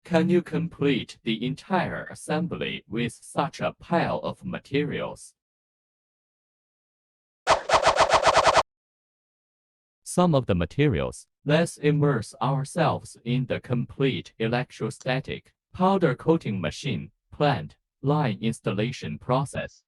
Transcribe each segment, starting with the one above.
Can you complete the entire assembly with such a pile of materials? Some of the materials, let's immerse ourselves in the complete electrostatic powder coating machine plant line installation process.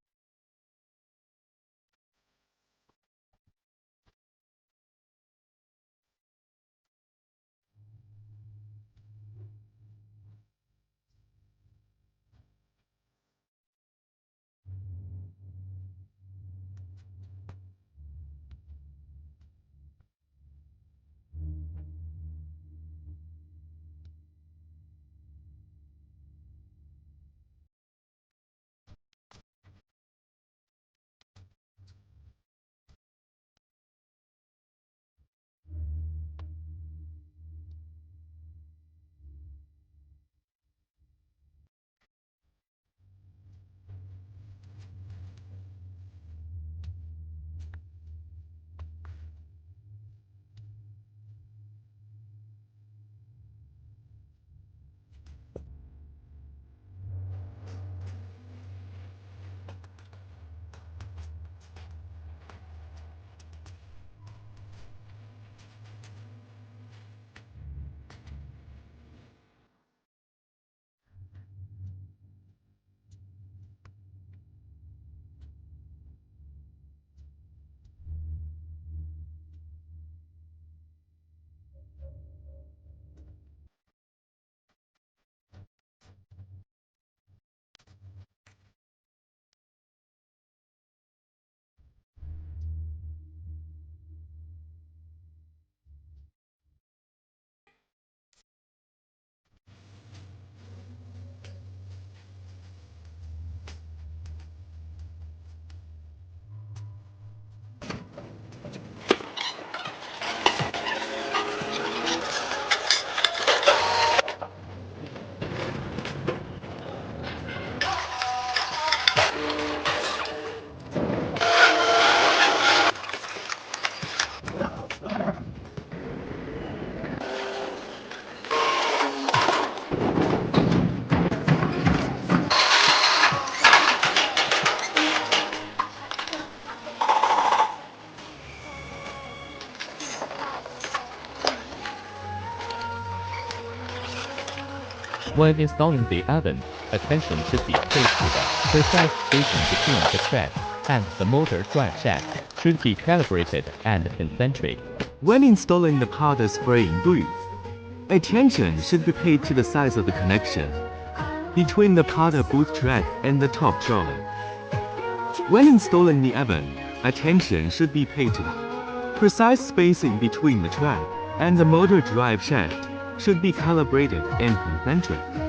When installing the oven, attention should be paid to the precise spacing between the tread and the motor drive shaft should be calibrated and concentric. When installing the powder spraying booth, attention should be paid to the size of the connection between the powder booth tread and the top trolley. When installing the oven, attention should be paid to the precise spacing between the tread and the motor drive shaft should be calibrated and concentric.